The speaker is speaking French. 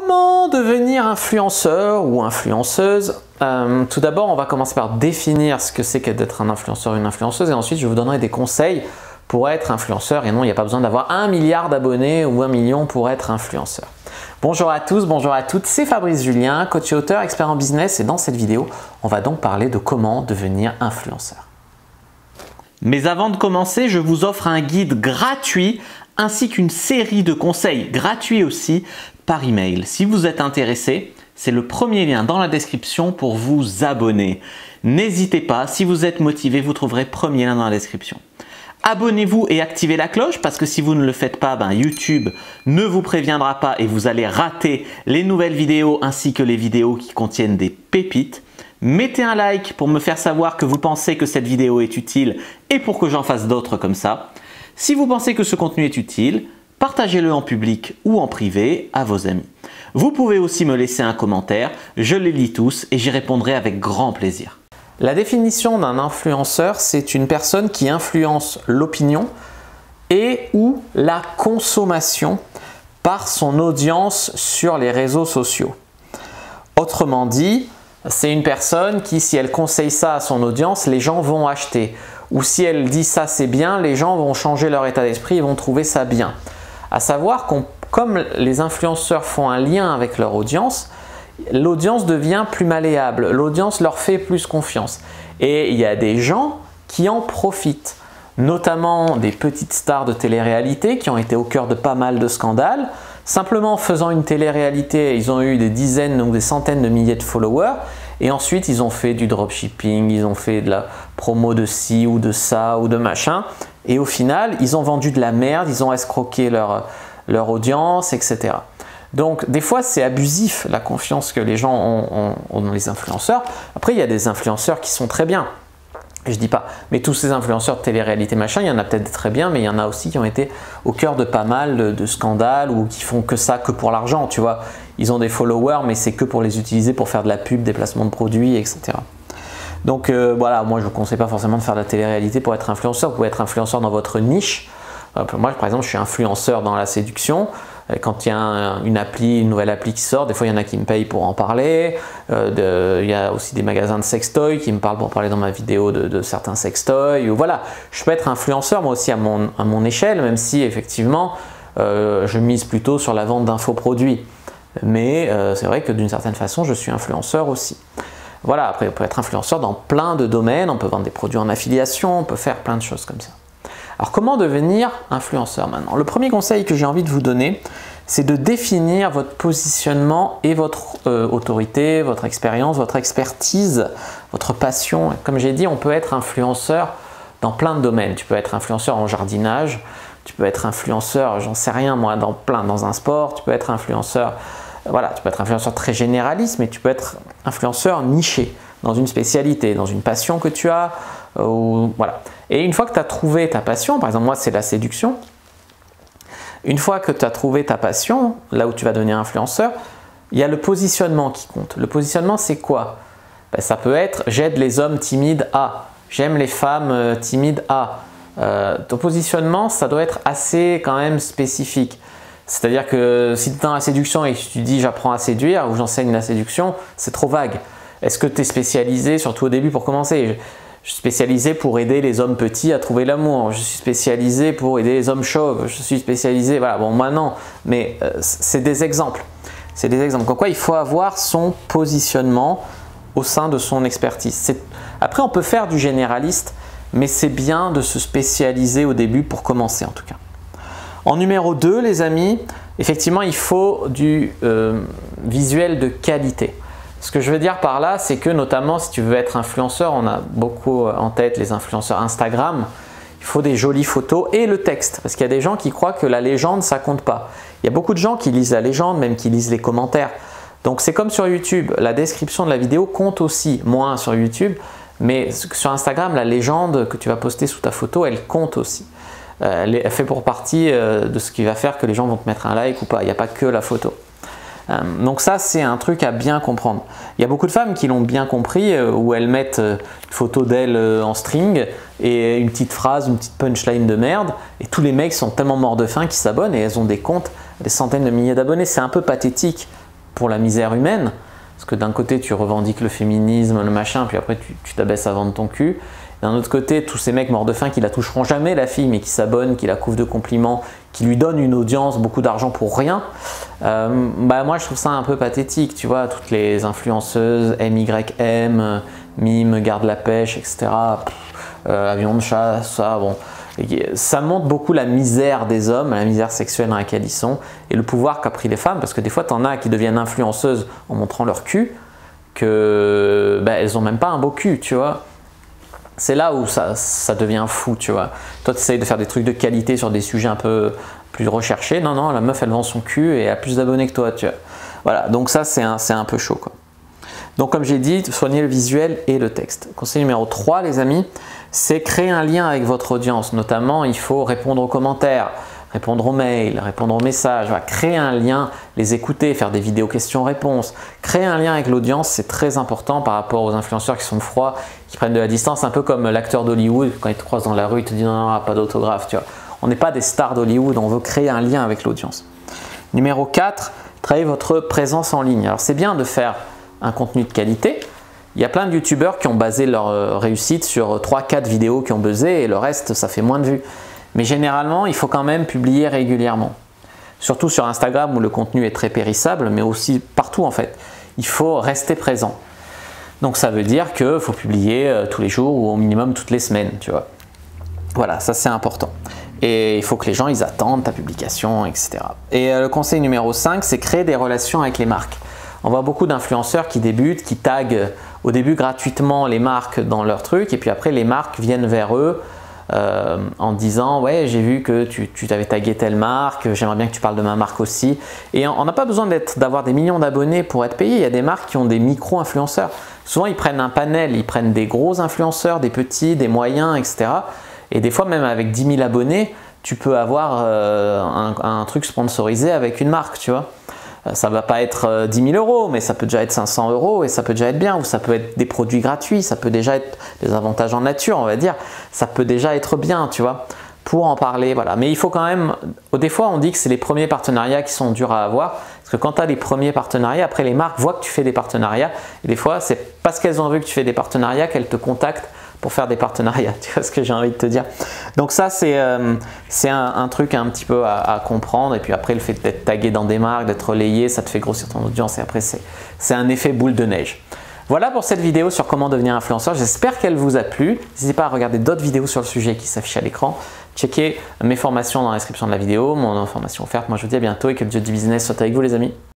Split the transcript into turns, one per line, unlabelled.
Comment devenir influenceur ou influenceuse? Tout d'abord, on va commencer par définir ce que c'est que d'être un influenceur ou une influenceuse et ensuite je vous donnerai des conseils pour être influenceur. Et non, il n'y a pas besoin d'avoir 1 milliard d'abonnés ou 1 million pour être influenceur. Bonjour à tous, bonjour à toutes, c'est Fabrice Julien, coach et auteur, expert en business et dans cette vidéo, on va donc parler de comment devenir influenceur. Mais avant de commencer, je vous offre un guide gratuit ainsi qu'une série de conseils gratuits aussi par email. Si vous êtes intéressé, c'est le premier lien dans la description pour vous abonner. N'hésitez pas, si vous êtes motivé, vous trouverez le premier lien dans la description. Abonnez-vous et activez la cloche parce que si vous ne le faites pas, YouTube ne vous préviendra pas et vous allez rater les nouvelles vidéos ainsi que les vidéos qui contiennent des pépites. Mettez un like pour me faire savoir que vous pensez que cette vidéo est utile et pour que j'en fasse d'autres comme ça. Si vous pensez que ce contenu est utile, partagez-le en public ou en privé à vos amis. Vous pouvez aussi me laisser un commentaire, je les lis tous et j'y répondrai avec grand plaisir. La définition d'un influenceur, c'est une personne qui influence l'opinion et ou la consommation par son audience sur les réseaux sociaux. Autrement dit, c'est une personne qui, si elle conseille ça à son audience, les gens vont acheter. Ou si elle dit ça c'est bien, les gens vont changer leur état d'esprit et vont trouver ça bien. À savoir que comme les influenceurs font un lien avec leur audience, l'audience devient plus malléable, l'audience leur fait plus confiance. Et il y a des gens qui en profitent, notamment des petites stars de télé-réalité qui ont été au cœur de pas mal de scandales. Simplement en faisant une télé-réalité, ils ont eu des dizaines ou des centaines de milliers de followers et ensuite ils ont fait du dropshipping, ils ont fait de la promo de ci ou de ça ou de machin et au final ils ont vendu de la merde, ils ont escroqué leur audience, etc. Donc des fois c'est abusif la confiance que les gens ont dans les influenceurs. Après il y a des influenceurs qui sont très bien. Je dis pas, mais tous ces influenceurs de télé-réalité machin, il y en a peut-être des très bien, mais il y en a aussi qui ont été au cœur de pas mal de scandales ou qui font que ça que pour l'argent, tu vois. Ils ont des followers, mais c'est que pour les utiliser pour faire de la pub, des placements de produits, etc. Donc voilà, moi je ne vous conseille pas forcément de faire de la télé-réalité pour être influenceur. Vous pouvez être influenceur dans votre niche. Moi par exemple, je suis influenceur dans la séduction. Quand il y a une nouvelle appli qui sort, des fois il y en a qui me payent pour en parler. Il y a aussi des magasins de sextoys qui me parlent pour parler dans ma vidéo de certains sextoys. Voilà, je peux être influenceur moi aussi à mon échelle, même si effectivement je mise plutôt sur la vente d'infoproduits. Mais c'est vrai que d'une certaine façon, je suis influenceur aussi. Voilà, après on peut être influenceur dans plein de domaines, on peut vendre des produits en affiliation, on peut faire plein de choses comme ça. Alors comment devenir influenceur maintenant? Le premier conseil que j'ai envie de vous donner, c'est de définir votre positionnement et votre autorité, votre expérience, votre expertise, votre passion. Comme j'ai dit, on peut être influenceur dans plein de domaines. Tu peux être influenceur en jardinage, tu peux être influenceur, j'en sais rien moi, dans un sport, tu peux être influenceur, voilà, tu peux être influenceur très généraliste, mais tu peux être influenceur niché, dans une spécialité, dans une passion que tu as, voilà. Et une fois que tu as trouvé ta passion, par exemple moi c'est la séduction, une fois que tu as trouvé ta passion, là où tu vas devenir influenceur, il y a le positionnement qui compte. Le positionnement c'est quoi? Ça peut être j'aide les hommes timides à, j'aime les femmes timides à. Ton positionnement ça doit être assez quand même spécifique. C'est-à-dire que si tu es dans la séduction et que tu dis j'apprends à séduire ou j'enseigne la séduction, c'est trop vague. Est-ce que tu es spécialisé, surtout au début pour commencer? Je suis spécialisé pour aider les hommes petits à trouver l'amour. Je suis spécialisé pour aider les hommes chauves. Je suis spécialisé, voilà, bon moi non, mais c'est des exemples. C'est des exemples. Comme quoi il faut avoir son positionnement au sein de son expertise. Après on peut faire du généraliste, mais c'est bien de se spécialiser au début pour commencer en tout cas. En numéro 2 les amis, effectivement il faut du visuel de qualité. Ce que je veux dire par là, c'est que notamment si tu veux être influenceur, on a beaucoup en tête les influenceurs Instagram, il faut des jolies photos et le texte. Parce qu'il y a des gens qui croient que la légende, ça compte pas. Il y a beaucoup de gens qui lisent la légende, même qui lisent les commentaires. Donc c'est comme sur YouTube, la description de la vidéo compte aussi, moins sur YouTube, mais sur Instagram, la légende que tu vas poster sous ta photo, elle compte aussi. Elle fait pour partie de ce qui va faire que les gens vont te mettre un like ou pas, il n'y a pas que la photo. Donc ça c'est un truc à bien comprendre. Il y a beaucoup de femmes qui l'ont bien compris où elles mettent une photo d'elles en string et une petite phrase, une petite punchline de merde et tous les mecs sont tellement morts de faim qu'ils s'abonnent et elles ont des comptes, des centaines de milliers d'abonnés. C'est un peu pathétique pour la misère humaine, parce que d'un côté tu revendiques le féminisme, le machin, puis après tu t'abaisses à vendre ton cul. D'un autre côté, tous ces mecs morts de faim qui la toucheront jamais la fille, mais qui s'abonnent, qui la couvrent de compliments, qui lui donnent une audience, beaucoup d'argent pour rien. Moi je trouve ça un peu pathétique, tu vois, toutes les influenceuses, MYM, Mime, Garde la pêche, etc. Avion de chasse, ça, bon. Ça montre beaucoup la misère des hommes, la misère sexuelle dans laquelle ils sont, et le pouvoir qu'a pris les femmes, parce que des fois t'en as qui deviennent influenceuses en montrant leur cul, que elles ont même pas un beau cul, tu vois. C'est là où ça devient fou, tu vois. Toi, tu essayes de faire des trucs de qualité sur des sujets un peu plus recherchés. Non, non, la meuf, elle vend son cul et elle a plus d'abonnés que toi, tu vois. Voilà, donc ça, c'est un peu chaud, quoi. Donc, comme j'ai dit, soignez le visuel et le texte. Conseil numéro 3, les amis, c'est créer un lien avec votre audience. Notamment, il faut répondre aux commentaires, répondre aux mails, répondre aux messages, voilà, créer un lien, les écouter, faire des vidéos questions-réponses. Créer un lien avec l'audience, c'est très important par rapport aux influenceurs qui sont froids, qui prennent de la distance, un peu comme l'acteur d'Hollywood, quand il te croise dans la rue, il te dit non, non, pas d'autographe, tu vois. On n'est pas des stars d'Hollywood, on veut créer un lien avec l'audience. Numéro 4, travaillez votre présence en ligne. Alors c'est bien de faire un contenu de qualité. Il y a plein de youtubeurs qui ont basé leur réussite sur 3-4 vidéos qui ont buzzé et le reste, ça fait moins de vues. Mais généralement, il faut quand même publier régulièrement. Surtout sur Instagram où le contenu est très périssable, mais aussi partout en fait. Il faut rester présent. Donc ça veut dire qu'il faut publier tous les jours ou au minimum toutes les semaines, tu vois. Voilà, ça c'est important. Et il faut que les gens ils attendent ta publication, etc. Et le conseil numéro 5, c'est créer des relations avec les marques. On voit beaucoup d'influenceurs qui débutent, qui taguent au début gratuitement les marques dans leur truc, et puis après les marques viennent vers eux en disant ouais, j'ai vu que tu t'avais tagué telle marque, j'aimerais bien que tu parles de ma marque aussi. Et on n'a pas besoin d'avoir des millions d'abonnés pour être payé. Il y a des marques qui ont des micro-influenceurs. Souvent ils prennent un panel, ils prennent des gros influenceurs, des petits, des moyens, etc. Et des fois même avec 10 000 abonnés, tu peux avoir un truc sponsorisé avec une marque, tu vois. Ça ne va pas être 10 000 €, mais ça peut déjà être 500 € et ça peut déjà être bien, ou ça peut être des produits gratuits, ça peut déjà être des avantages en nature, on va dire. Ça peut déjà être bien, tu vois, pour en parler, voilà. Mais il faut quand même, des fois on dit que c'est les premiers partenariats qui sont durs à avoir, parce que quand tu as les premiers partenariats, après les marques voient que tu fais des partenariats, et des fois c'est parce qu'elles ont vu que tu fais des partenariats qu'elles te contactent pour faire des partenariats, tu vois ce que j'ai envie de te dire. Donc ça c'est un truc un petit peu à comprendre, et puis après le fait d'être tagué dans des marques, d'être relayé, ça te fait grossir ton audience, et après c'est un effet boule de neige. Voilà pour cette vidéo sur comment devenir influenceur, j'espère qu'elle vous a plu. N'hésitez pas à regarder d'autres vidéos sur le sujet qui s'affichent à l'écran. Checkez mes formations dans la description de la vidéo, mon formation offerte. Moi je vous dis à bientôt et que le Dieu du business soit avec vous les amis.